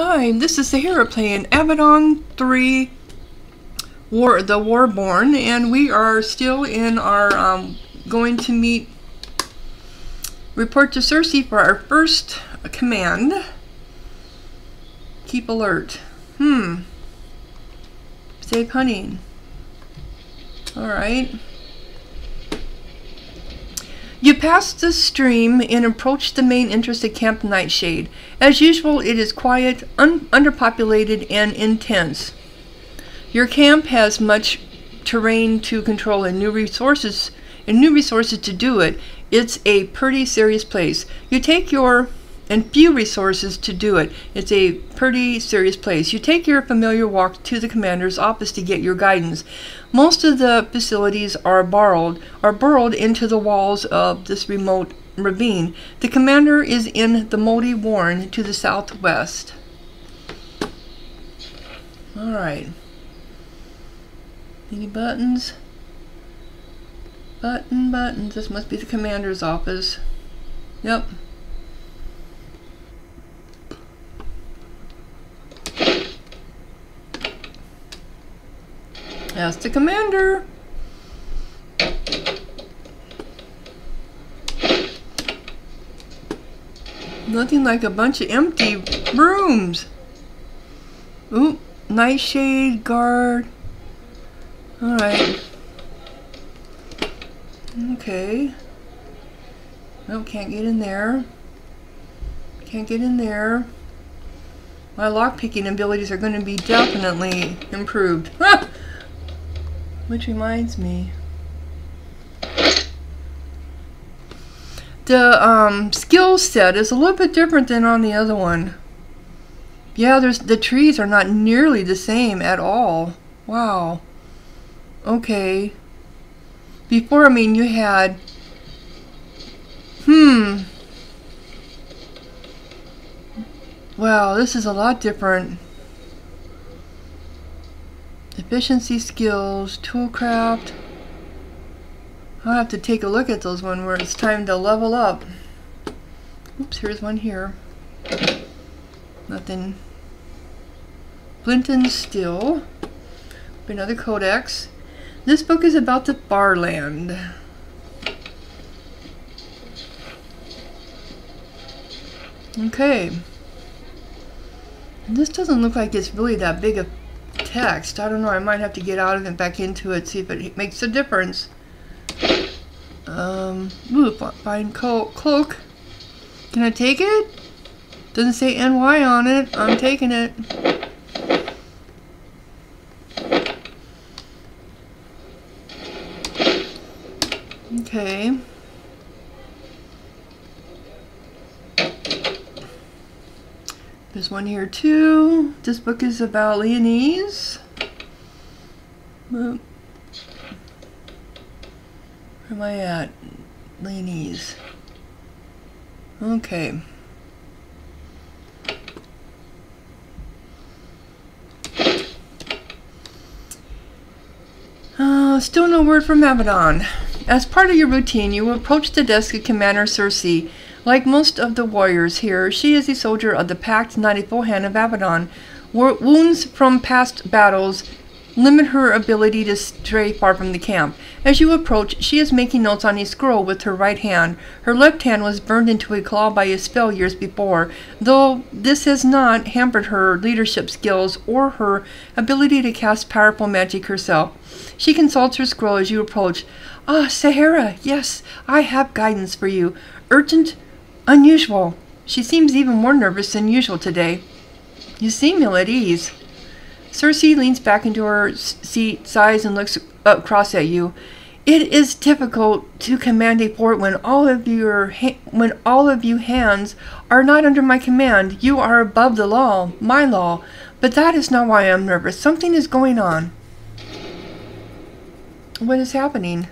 Hi, this is Sahara playing Avadon 3 The Warborn, and we are still in our going to meet report to Cerise for our first command. Keep alert. Save hunting. Alright. You pass the stream and approach the main entrance to Camp Nightshade. As usual, it is quiet, underpopulated, and intense. Your camp has much terrain to control and new resources to do it. It's a pretty serious place. And few resources to do it. It's a pretty serious place. You take your familiar walk to the commander's office to get your guidance. Most of the facilities are burrowed into the walls of this remote ravine. The commander is in the moldy warren to the southwest. Alright. Any buttons? Buttons. This must be the commander's office. Yep. Ask the commander. Nothing like a bunch of empty rooms. Ooh, Nightshade guard. Alright. Okay. Nope, can't get in there. Can't get in there. My lockpicking abilities are going to be definitely improved. Which reminds me. The skill set is a little bit different than on the other one. Yeah, the trees are not nearly the same at all. Wow. Okay. Before, I mean, you had... Wow, this is a lot different. Efficiency skills, toolcraft. I'll have to take a look at those when it's time to level up. Oops, here's one here. Nothing. Flint and Steel. Another codex. This book is about the Farland. Okay. And this doesn't look like it's really that big a text. I don't know, I might have to get out of it and back into it, see if it makes a difference. Ooh, find cloak. Can I take it? Doesn't say NY on it. I'm taking it. Okay. There's one here too. This book is about Leonese. Where am I at? Leonese. Okay. Still no word from Avadon. As part of your routine, you approach the desk of Commander Cerise. Like most of the warriors here, she is a soldier of the Pact, not a full hand of Avadon. Wounds from past battles limit her ability to stray far from the camp. As you approach, she is making notes on a scroll with her right hand. Her left hand was burned into a claw by a spell years before, though this has not hampered her leadership skills or her ability to cast powerful magic herself. She consults her scroll as you approach. Ah, Sahara, yes, I have guidance for you. Urgent, unusual. She seems even more nervous than usual today. You seem ill at ease. Cerise leans back into her seat, sighs, and looks across at you. It is difficult to command a fort when all of you hands are not under my command. You are above the law, my law. But that is not why I am nervous. Something is going on. What is happening?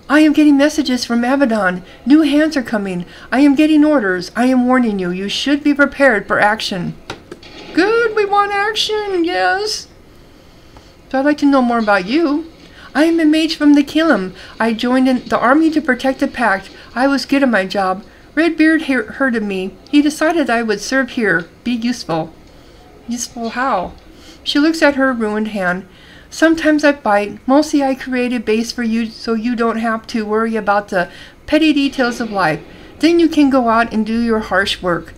I am getting messages from Avadon. New hands are coming. I am getting orders. I am warning you. You should be prepared for action. Good, we want action, yes. So I'd like to know more about you. I am a mage from the Killam. I joined in the army to protect the Pact. I was good at my job. Redbeard heard of me. He decided I would serve here, be useful. Useful how? She looks at her ruined hand. Sometimes I bite. Mostly I create a base for you so you don't have to worry about the petty details of life. Then you can go out and do your harsh work.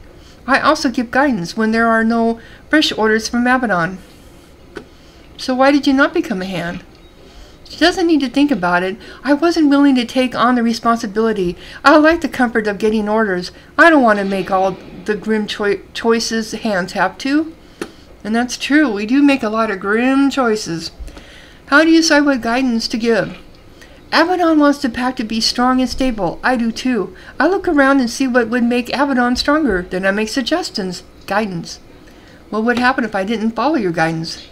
I also give guidance when there are no fresh orders from Avadon. So why did you not become a hand? She doesn't need to think about it. I wasn't willing to take on the responsibility. I like the comfort of getting orders. I don't want to make all the grim choices hands have to. And that's true. We do make a lot of grim choices. How do you decide what guidance to give? Avadon wants the pack to be strong and stable. I do too. I look around and see what would make Avadon stronger. Then I make suggestions. Guidance. What would happen if I didn't follow your guidance?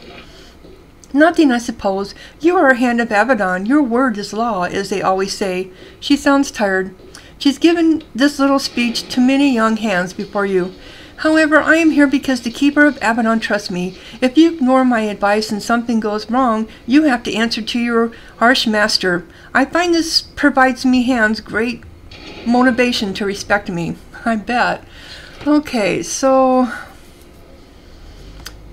Nothing, I suppose. You are a hand of Avadon. Your word is law, as they always say. She sounds tired. She's given this little speech to many young hands before you. However, I am here because the keeper of Avadon trusts me. If you ignore my advice and something goes wrong, you have to answer to your harsh master. I find this provides me hands great motivation to respect me. I bet. Okay, so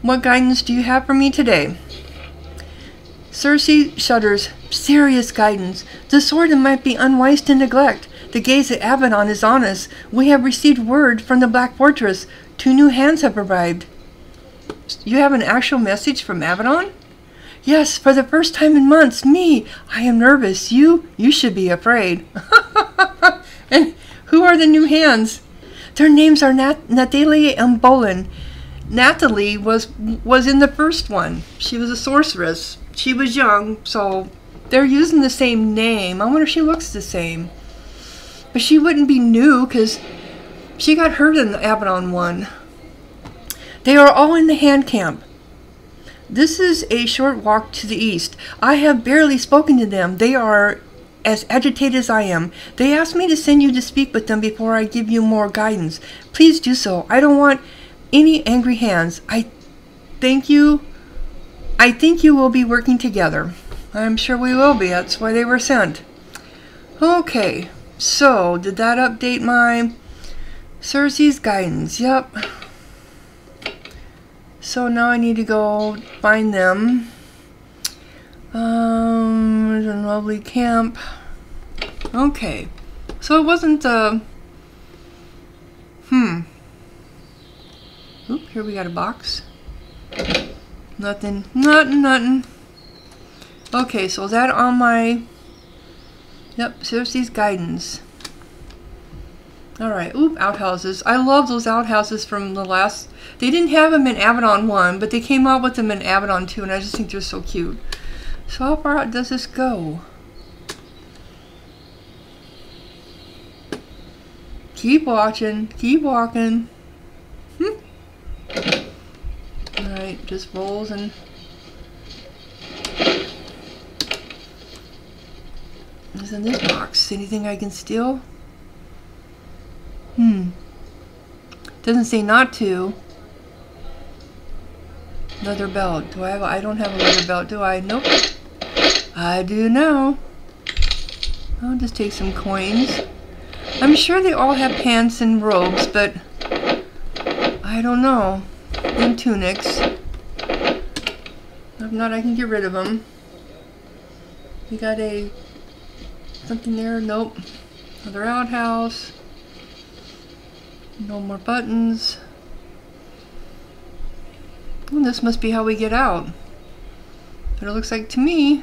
what guidance do you have for me today? Cerise shudders. Serious guidance. The sword might be unwise to neglect. The gaze at Avadon is on us. We have received word from the Black Fortress. 2 new hands have arrived. You have an actual message from Avadon? Yes, for the first time in months. Me. I am nervous. You should be afraid. And who are the new hands? Their names are Nathalie and Bolin. Nathalie was in the first one. She was a sorceress. She was young, so they're using the same name. I wonder if she looks the same. But she wouldn't be new because she got hurt in the Avadon one. They are all in the hand camp. This is a short walk to the east. I have barely spoken to them. They are as agitated as I am. They asked me to send you to speak with them before I give you more guidance. Please do so. I don't want any angry hands. I think you will be working together. I'm sure we will be. That's why they were sent. Okay. So, did that update my Cerise's guidance? Yep. So now I need to go find them. There's a lovely camp. Okay. So it wasn't Oop, here we got a box. Nothing. Okay, so is that on my... Yep, Cerise's guidance. Alright, oop, outhouses. I love those outhouses from the last... They didn't have them in Avadon 1, but they came out with them in Avadon 2, and I just think they're so cute. So how far out does this go? Keep watching. Keep walking. Alright, just rolls and... What's in this box? Anything I can steal? Doesn't say not to. Leather belt. Do I have I don't have a leather belt, do I? Nope. I do now. I'll just take some coins. I'm sure they all have pants and robes, but I don't know. And tunics. If not, I can get rid of them. We got a something there. Nope. Another outhouse. No more buttons. Well, this must be how we get out. But it looks like to me.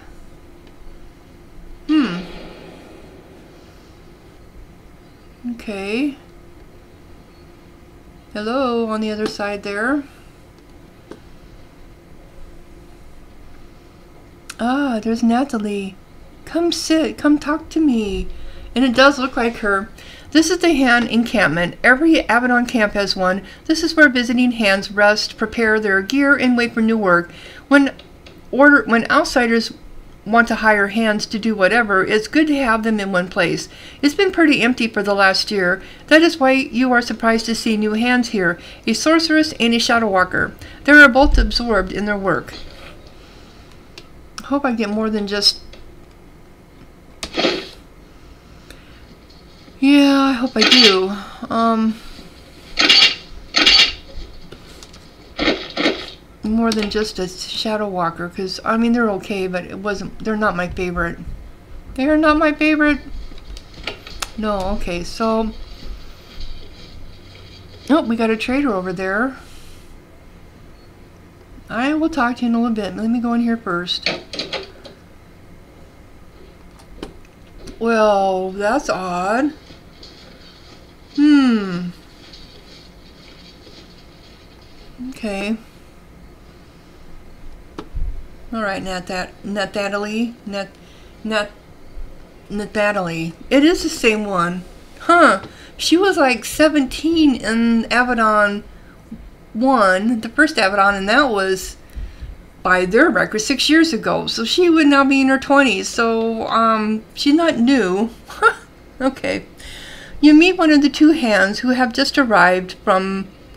Okay. Hello, on the other side there. Ah, there's Nathalie. Come sit, come talk to me. And it does look like her. This is the hand encampment. Every Avadon camp has one. This is where visiting hands rest, prepare their gear, and wait for new work. When outsiders want to hire hands to do whatever, it's good to have them in one place. It's been pretty empty for the last year. That is why you are surprised to see new hands here. A sorceress and a shadow walker. They are both absorbed in their work. I hope I get more than just... Yeah, I hope I do. More than just a shadow walker, because I mean they're okay, but they're not my favorite. They're not my favorite. No, okay, so oh, we got a trader over there. I will talk to you in a little bit. Let me go in here first. Well, that's odd. Okay. All right, Nathalie. Nathalie. It is the same one. Huh. She was like 17 in Avadon 1, the first Avadon, and that was, by their record, 6 years ago. So she would now be in her 20s. So, she's not new. Okay. You meet one of the two hands who have just arrived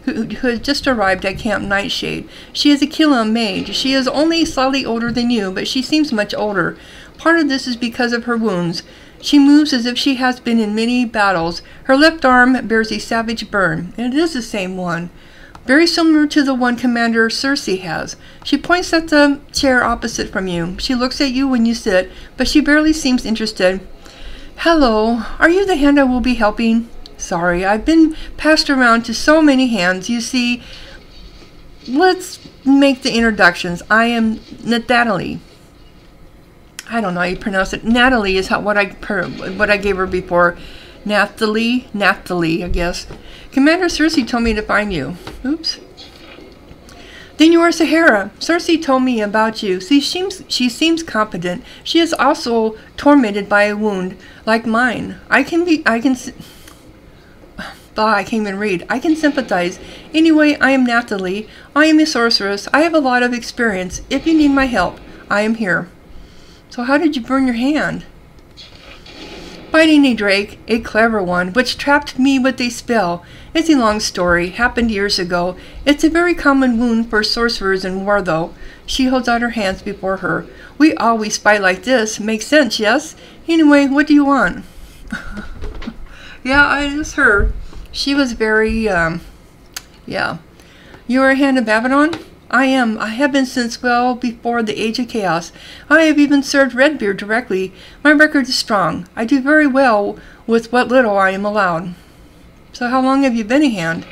who has just arrived at Camp Nightshade. She is a Kila mage. She is only slightly older than you, but she seems much older. Part of this is because of her wounds. She moves as if she has been in many battles. Her left arm bears a savage burn. And it is the same one. Very similar to the one Commander Cerise has. She points at the chair opposite from you. She looks at you when you sit, but she barely seems interested. Hello, are you the hand I will be helping? Sorry, I've been passed around to so many hands. You see, let's make the introductions. I am Nathalie. I don't know how you pronounce it. Nathalie is what I gave her before. Nathalie, I guess. Commander Cerise told me to find you. Oops. Then you are Sahara. Cerise told me about you. See, she seems competent. She is also tormented by a wound like mine. I can't even read. I can sympathize. Anyway, I am Nathalie. I am a sorceress. I have a lot of experience. If you need my help, I am here. So how did you burn your hand? Fighting a drake, a clever one, which trapped me with a spell. It's a long story. Happened years ago. It's a very common wound for sorcerers in war, though. She holds out her hands before her. We always fight like this. Makes sense, yes? Anyway, what do you want? Yeah, it was her. She was very, yeah. You are a hand of Avadon? I am. I have been since well before the Age of Chaos. I have even served Redbeard directly. My record is strong. I do very well with what little I am allowed. So how long have you been a hand?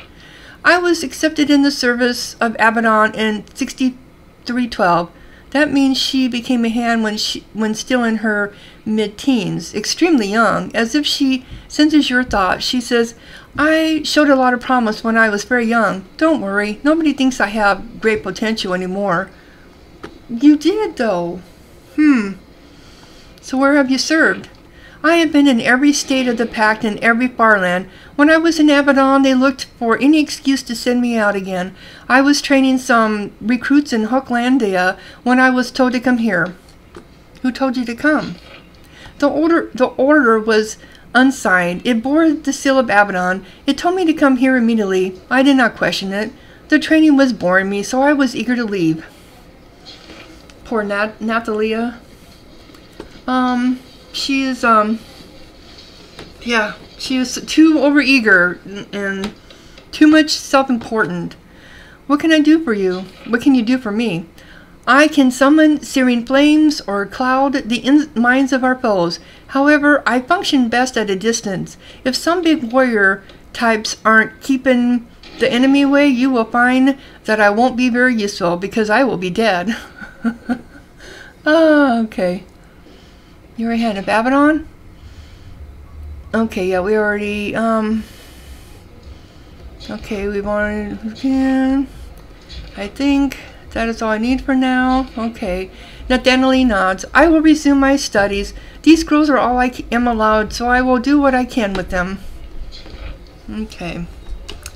I was accepted in the service of Avadon in 6312. That means she became a hand when still in her mid-teens, extremely young, as if she senses your thoughts. She says, I showed a lot of promise when I was very young. Don't worry, nobody thinks I have great potential anymore. You did, though. So where have you served? I have been in every state of the Pact and every far land. When I was in Avadon, they looked for any excuse to send me out again. I was training some recruits in Hooklandia when I was told to come here. Who told you to come? The order was unsigned. It bore the seal of Avadon. It told me to come here immediately. I did not question it. The training was boring me, so I was eager to leave. Poor Nathalie. She is, yeah, she was too overeager and too much self-important. What can I do for you? What can you do for me? I can summon searing flames or cloud the minds of our foes. However, I function best at a distance. If some big warrior types aren't keeping the enemy away, you will find that I won't be very useful because I will be dead. Oh, okay. You're a hand of Avadon? Okay, yeah, we already, okay, we've already, again. I think that is all I need for now. Okay. Nathalie nods. I will resume my studies. These scrolls are all I am allowed, so I will do what I can with them. Okay.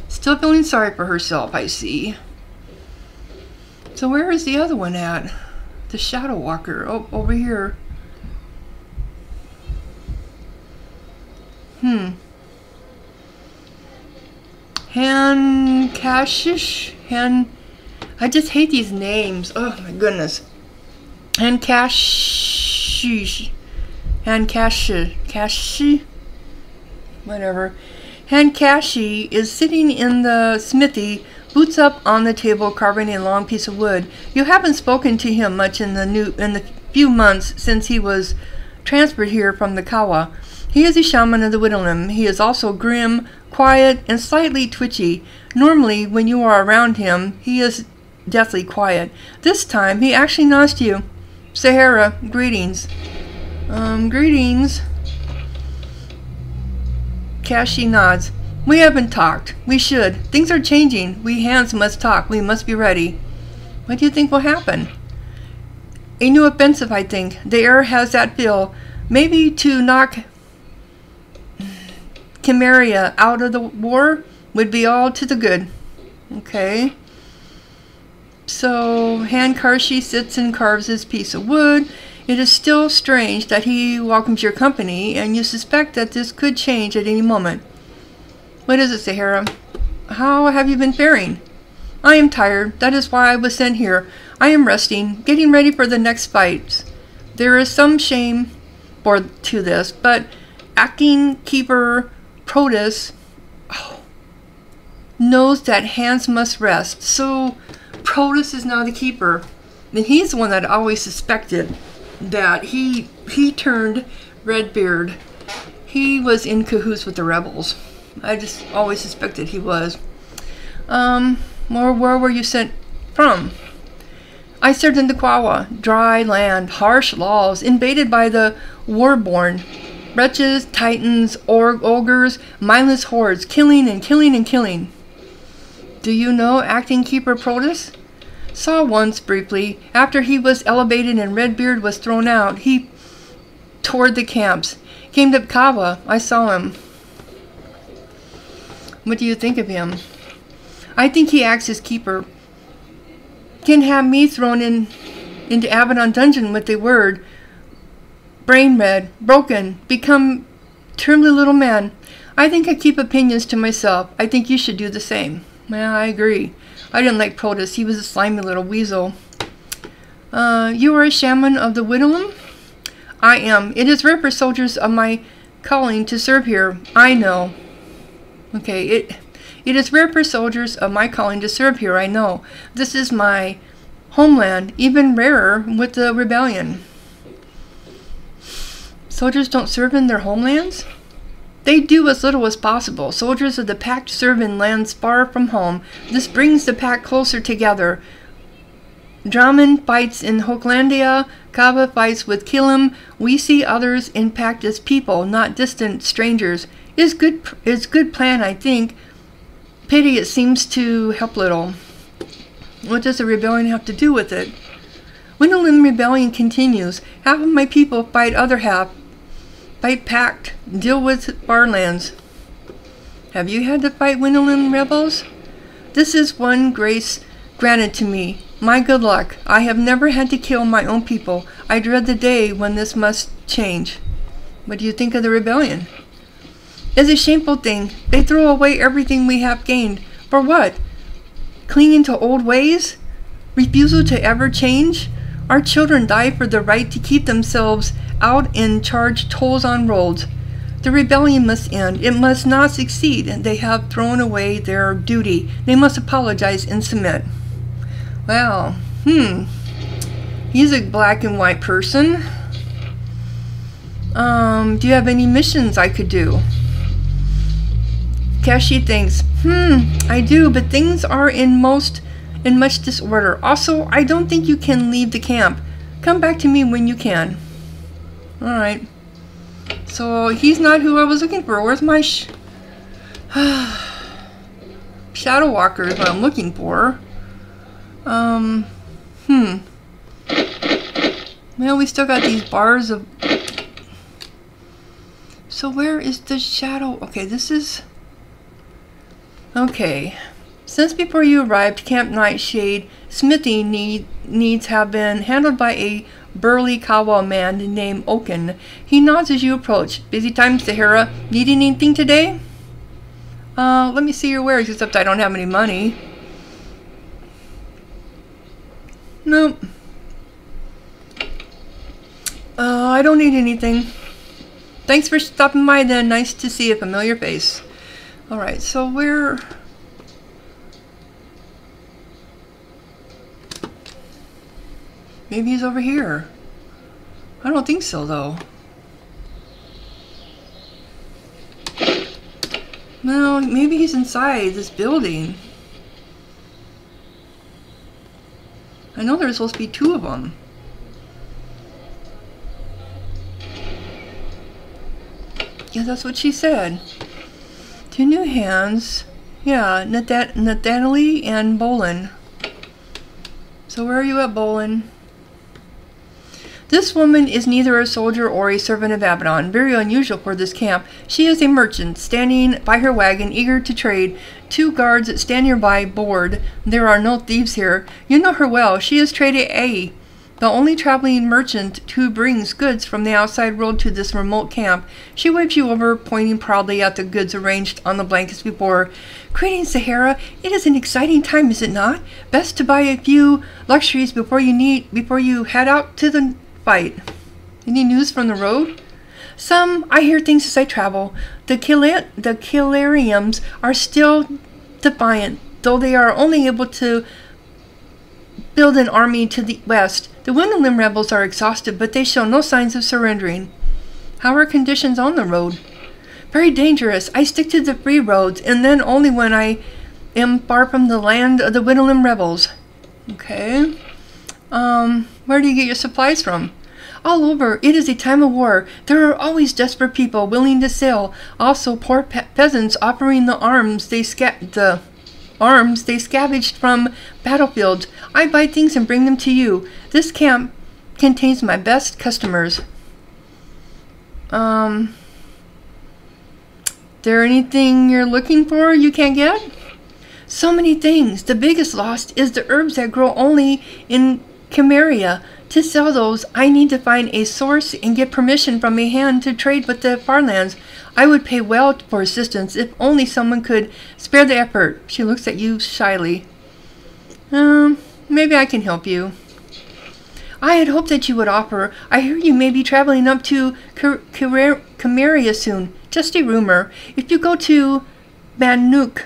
Still feeling sorry for herself, I see. So where is the other one at? The Shadow Walker. Oh, over here. Hankashish? I just hate these names. Oh my goodness. Hankashish. Kashi? Whatever. Hankashi is sitting in the smithy, boots up on the table, carving a long piece of wood. You haven't spoken to him much in the few months since he was transferred here from the Kawa. He is a shaman of the Whittleman. He is also grim, quiet, and slightly twitchy. Normally, when you are around him, he is deathly quiet. This time, he actually nods to you. Sahara, greetings. Greetings. Kashi nods. We haven't talked. We should. Things are changing. We hands must talk. We must be ready. What do you think will happen? A new offensive, I think. The air has that feel. Maybe to knock Chimeria out of the war would be all to the good. Okay. So, Hankashi sits and carves his piece of wood. It is still strange that he welcomes your company, and you suspect that this could change at any moment. What is it, Sahara? How have you been faring? I am tired. That is why I was sent here. I am resting, getting ready for the next fight. There is some shame to this, but acting keeper Protus knows that hands must rest. So Protus is now the keeper. And he's the one that I always suspected that he turned Redbeard. He was in cahoots with the rebels. I just always suspected he was. Where were you sent from? I served in the Kawa, dry land, harsh laws, invaded by the warborn. Wretches, titans, ogres, mindless hordes, killing and killing and killing. Do you know acting keeper Protus? Saw once briefly. After he was elevated and Redbeard was thrown out, he toured the camps. Came to Kawa. I saw him. What do you think of him? I think he acts as keeper. Can have me thrown into Avadon dungeon with a word. Brain red, broken, become terribly little man. I think I keep opinions to myself. I think you should do the same. Well, I agree. I didn't like Protus. He was a slimy little weasel. You are a shaman of the Whittleman? I am. It is rare for soldiers of my calling to serve here. I know. Okay, it is rare for soldiers of my calling to serve here, I know. This is my homeland, even rarer with the rebellion. Soldiers don't serve in their homelands? They do as little as possible. Soldiers of the Pact serve in lands far from home. This brings the Pact closer together. Draman fights in Hochlandia, Kava fights with Kilim. We see others in Pact as people, not distant strangers. It's good plan, I think. Pity it seems to help little. What does the rebellion have to do with it? Whittleman rebellion continues. Half of my people fight other half. Fight Pact. Deal with Barlands. Have you had to fight Whittleman rebels? This is one grace granted to me. My good luck. I have never had to kill my own people. I dread the day when this must change. What do you think of the rebellion? It's a shameful thing. They throw away everything we have gained. For what? Clinging to old ways? Refusal to ever change? Our children die for the right to keep themselves out and charge tolls on roads. The rebellion must end. It must not succeed. They have thrown away their duty. They must apologize and submit. Well, he's a black and white person. Do you have any missions I could do? Kashi thinks, I do, but things are in much disorder. Also, I don't think you can leave the camp. Come back to me when you can. Alright. So, he's not who I was looking for. Where's my Shadow Walker is what I'm looking for. Well, we still got these bars of... So where is the shadow? Okay, this is... Okay. Since before you arrived, Camp Nightshade smithy needs have been handled by a burly Kawa man named Oken. He nods as you approach. Busy time, Sahara. Need anything today? Let me see your wares, except I don't have any money. Nope. I don't need anything. Thanks for stopping by then. Nice to see a familiar face. Alright, so where... Maybe he's over here. I don't think so, though. No, maybe he's inside this building. I know there's supposed to be 2 of them. Yeah, that's what she said. 2 new hands. Yeah, Nathalie and Bolin. So where are you at, Bolin? This woman is neither a soldier or a servant of Avadon, very unusual for this camp. She is a merchant, standing by her wagon, eager to trade. 2 guards stand nearby, bored. There are no thieves here. You know her well. She is Trader A, the only traveling merchant who brings goods from the outside world to this remote camp. She waves you over, pointing proudly at the goods arranged on the blankets before her. Greetings, Sahara. It is an exciting time, is it not? Best to buy a few luxuries before you head out to the fight. Any news from the road? Some. I hear things as I travel. The Killariums are still defiant, though they are only able to build an army to the west. The Windowlim rebels are exhausted, but they show no signs of surrendering. How are conditions on the road? Very dangerous. I stick to the free roads, and then only when I am far from the land of the Windowlim rebels. Okay. Where do you get your supplies from? All over. It is a time of war. There are always desperate people willing to sell. Also, poor peasants offering the arms they scavenged from battlefields. I buy things and bring them to you. This camp contains my best customers. There anything you're looking for you can't get? So many things. The biggest loss is the herbs that grow only in Chimeria. To sell those, I need to find a source and get permission from a hand to trade with the Farlands. I would pay well for assistance if only someone could spare the effort. She looks at you shyly. Maybe I can help you. I had hoped that you would offer. I hear you may be traveling up to Chimeria soon. Just a rumor. If you go to Banatok's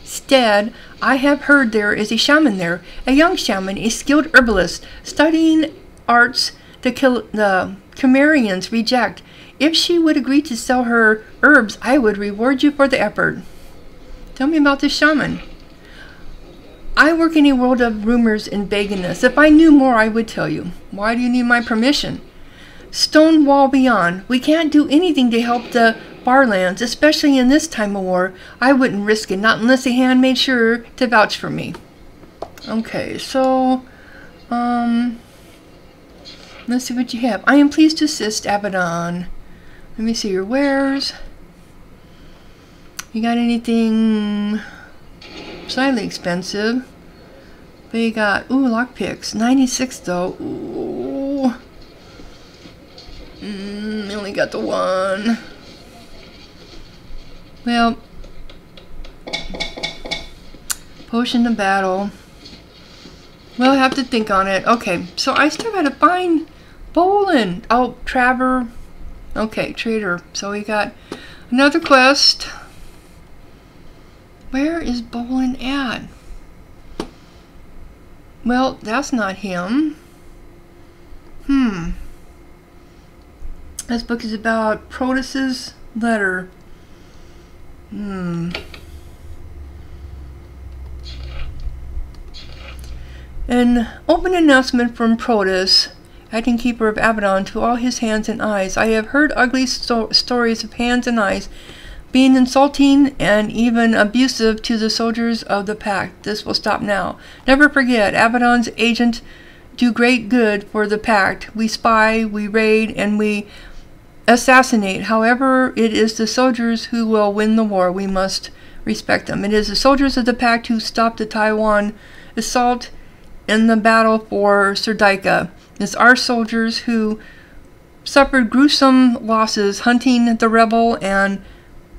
stead, I have heard there is a shaman there, a young shaman, a skilled herbalist, studying arts the Chimerians reject. If she would agree to sell her herbs, I would reward you for the effort. Tell me about this shaman. I work in a world of rumors and vagueness. If I knew more, I would tell you. Why do you need my permission? Stone wall beyond. We can't do anything to help the Farlands, especially in this time of war. I wouldn't risk it, not unless a hand made sure to vouch for me. Okay, so, let's see what you have. I am pleased to assist, Avadon. Let me see your wares. You got anything slightly expensive? But you got, ooh, lockpicks. 96 though. Ooh. I only got the one. Well, potion of battle. We'll have to think on it. Okay, so I still gotta find Bolin. Oh, Traver. Okay, trader. So we got another quest. Where is Bolin at? Well, that's not him. This book is about Protus's letter. An open announcement from Protus, acting keeper of Avadon, to all his hands and eyes. I have heard ugly stories of hands and eyes being insulting and even abusive to the soldiers of the pact. This will stop now. Never forget, Avadon's agents do great good for the pact. We spy, we raid, and we assassinate. However, it is the soldiers who will win the war. We must respect them. It is the soldiers of the pact who stopped the Taiwan assault in the battle for Serdica. It's our soldiers who suffered gruesome losses hunting the rebel and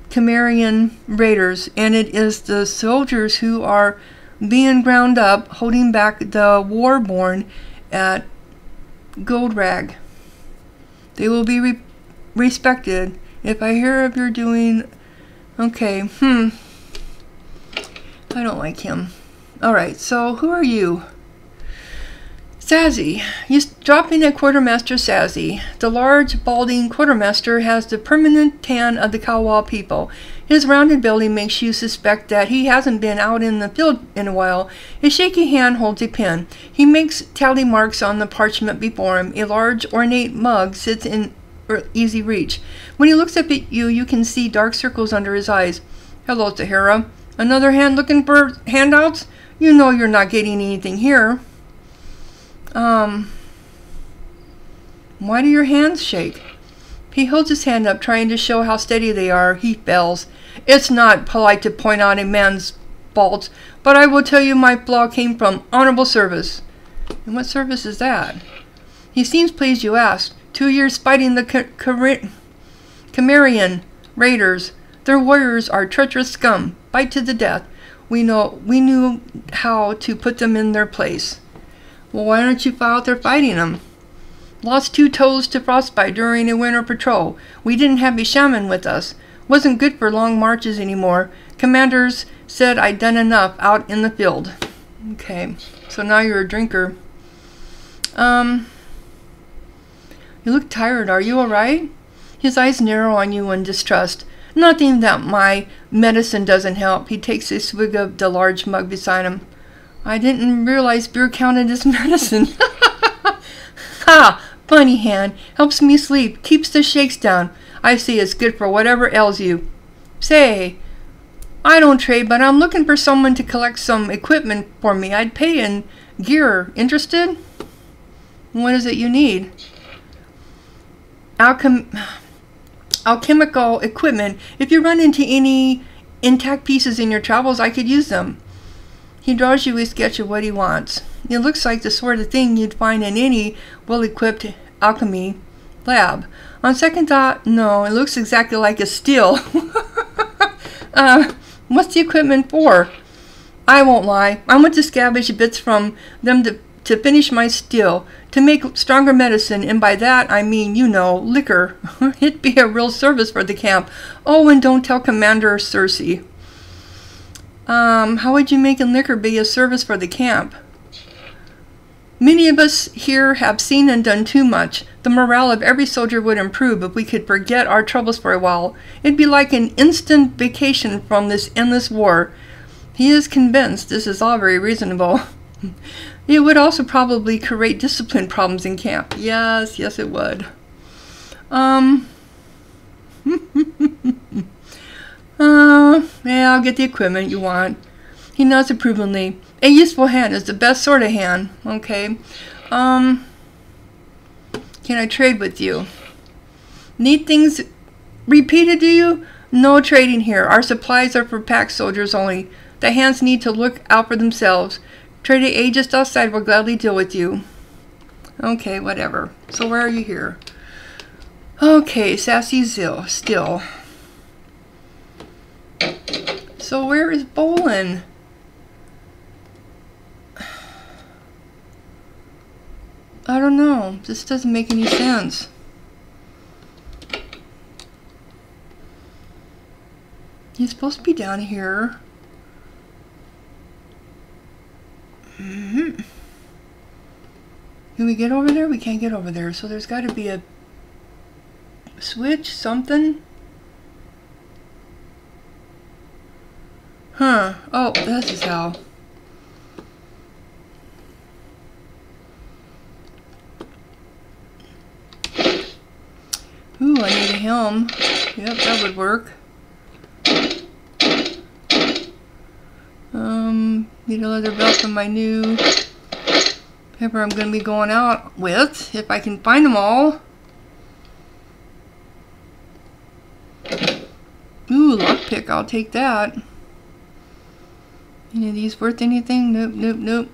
Chimerian raiders, and it is the soldiers who are being ground up, holding back the war-born at Goldrag. They will be respected. If I hear of your doing... Okay, I don't like him. Alright, so who are you? Sassy. He's dropping at Quartermaster Sassy. The large, balding quartermaster has the permanent tan of the Kawal people. His rounded belly makes you suspect that he hasn't been out in the field in a while. His shaky hand holds a pen. He makes tally marks on the parchment before him. A large, ornate mug sits in easy reach. When he looks up at you, you can see dark circles under his eyes. Hello, Sahara. Another hand looking for handouts? You know you're not getting anything here. Why do your hands shake? He holds his hand up, trying to show how steady they are. He bells. It's not polite to point out a man's faults, but I will tell you my flaw came from honorable service. And what service is that? He seems pleased you asked. 2 years fighting the Camarian raiders. Their warriors are treacherous scum. Fight to the death. We knew how to put them in their place. Well, why aren't you out there fighting them? Lost 2 toes to frostbite during a winter patrol. We didn't have a shaman with us. Wasn't good for long marches anymore. Commanders said I'd done enough out in the field. Okay, so now you're a drinker. You look tired. Are you alright? His eyes narrow on you in distrust. Nothing that my medicine doesn't help. He takes a swig of the large mug beside him. I didn't realize beer counted as medicine. Ha! Funny hand. Helps me sleep. Keeps the shakes down. I see it's good for whatever ails you. Say, I don't trade, but I'm looking for someone to collect some equipment for me. I'd pay in gear. Interested? What is it you need? Alchemical equipment. If you run into any intact pieces in your travels, I could use them. He draws you a sketch of what he wants. It looks like the sort of thing you'd find in any well-equipped alchemy lab. On second thought, no, it looks exactly like a still. What's the equipment for? I won't lie. I want to scavenge bits from them to finish my still, to make stronger medicine, and by that I mean, you know, liquor. It'd be a real service for the camp. Oh, and don't tell Commander Cerise. How would you make liquor be a service for the camp? Many of us here have seen and done too much. The morale of every soldier would improve if we could forget our troubles for a while. It'd be like an instant vacation from this endless war. He is convinced this is all very reasonable. It would also probably create discipline problems in camp. Yes, yes it would. Yeah, I'll get the equipment you want. He nods approvingly. A useful hand is the best sort of hand. Okay. Can I trade with you? Need things repeated to you? No trading here. Our supplies are for pack soldiers only. The hands need to look out for themselves. Trade A just outside will gladly deal with you. Okay, whatever. So where are you here? Okay, Sassy still. So where is Bolin? I don't know. This doesn't make any sense. He's supposed to be down here. Can we get over there? We can't get over there. So there's got to be a switch, something. Huh. Oh, this is how. Ooh, I need a helm. Yep, that would work. Need a leather belt for my new pepper I'm going to be going out with, if I can find them all. Ooh, lockpick, I'll take that. Any of these worth anything? Nope, nope, nope.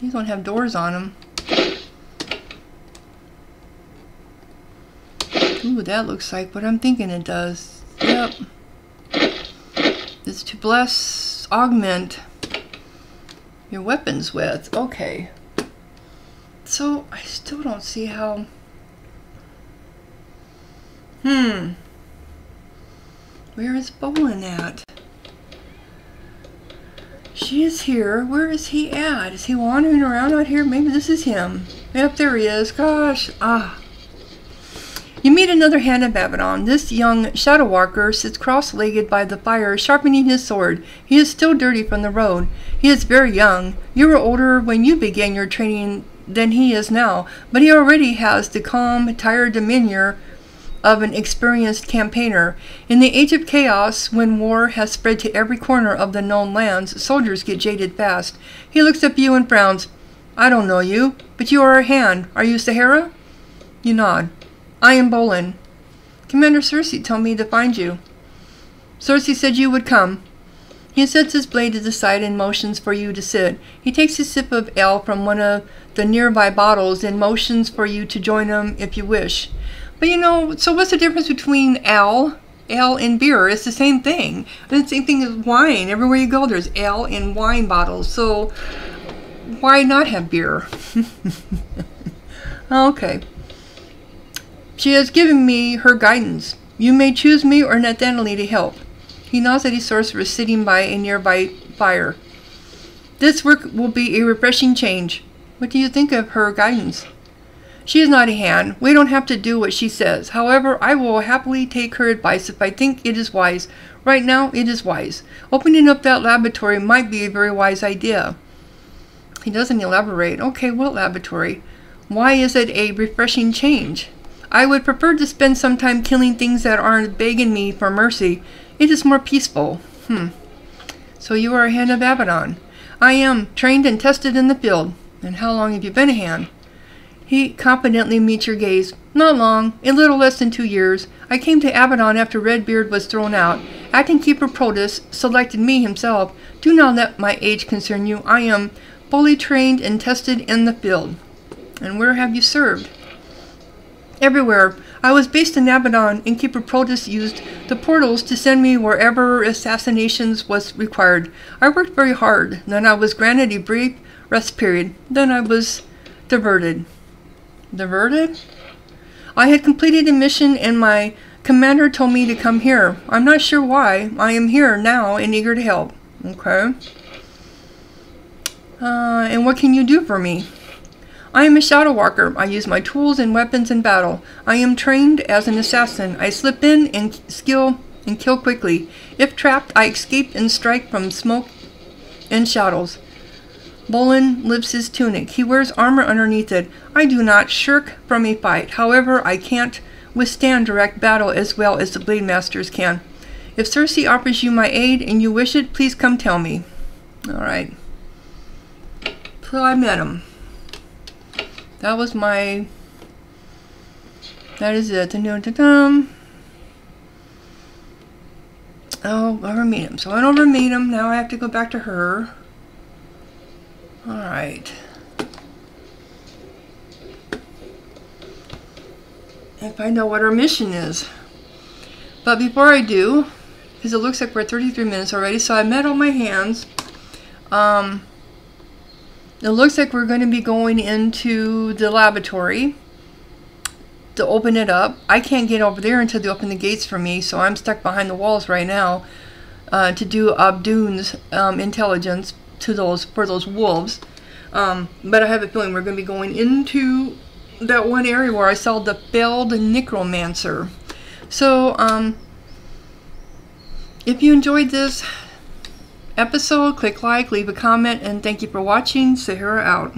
These don't have doors on them. Ooh, that looks like what I'm thinking it does. Yep. It's to bless, augment your weapons with. Okay. So, I still don't see how... Where is Bolin at? She is here. Where is he at? Is he wandering around out here? Maybe this is him. Yep, there he is. Gosh. You meet another hand of Avadon. This young shadow walker sits cross-legged by the fire, sharpening his sword. He is still dirty from the road. He is very young. You were older when you began your training than he is now, but he already has the calm, tired demeanor of an experienced campaigner. In the age of chaos, when war has spread to every corner of the known lands, soldiers get jaded fast. He looks up at you and frowns. I don't know you, but you are a hand. Are you Sahara? You nod. I am Bolin. Commander Cerise told me to find you. Cerise said you would come. He sets his blade to the side and motions for you to sit. He takes a sip of ale from one of the nearby bottles and motions for you to join him if you wish. But you know, so what's the difference between ale and beer? It's the same thing. The same thing as wine. Everywhere you go, there's ale and wine bottles. So why not have beer? Okay. She has given me her guidance. You may choose me or Nathalie to help. He nods at his sorcerer sitting by a nearby fire. This work will be a refreshing change. What do you think of her guidance? She is not a hand. We don't have to do what she says. However, I will happily take her advice if I think it is wise. Right now, it is wise. Opening up that laboratory might be a very wise idea. He doesn't elaborate. Okay, what laboratory? Why is it a refreshing change? I would prefer to spend some time killing things that aren't begging me for mercy. It is more peaceful. So you are a hand of Avadon. I am, trained and tested in the field. And how long have you been a hand? He confidently meets your gaze. Not long, a little less than 2 years. I came to Avadon after Redbeard was thrown out. Acting Keeper Protus selected me himself. Do not let my age concern you. I am fully trained and tested in the field. And where have you served? Everywhere. I was based in Avadon, and Keeper Protus used the portals to send me wherever assassinations was required. I worked very hard. Then I was granted a brief rest period. Then I was diverted. Diverted? I had completed a mission and my commander told me to come here. I'm not sure why. I am here now and eager to help. Okay. And what can you do for me? I am a shadow walker. I use my tools and weapons in battle. I am trained as an assassin. I slip in and kill quickly. If trapped, I escape and strike from smoke and shadows. Bolin lifts his tunic. He wears armor underneath it. I do not shirk from a fight. However, I can't withstand direct battle as well as the Blade Masters can. If Cerise offers you my aid and you wish it, please come tell me. Alright. So I met him. That was my... That is it. Oh, over meet him. So I went over meet him. Now I have to go back to her. Alright. And find out what our mission is. But before I do, because it looks like we're at 33 minutes already, so I met all my hands. It looks like we're going to be going into the laboratory to open it up. I can't get over there until they open the gates for me, so I'm stuck behind the walls right now to do Avadon's intelligence for those wolves. But I have a feeling we're going to be going into that one area where I saw the failed necromancer. So, if you enjoyed this episode, click like, leave a comment, and thank you for watching. Sahara out.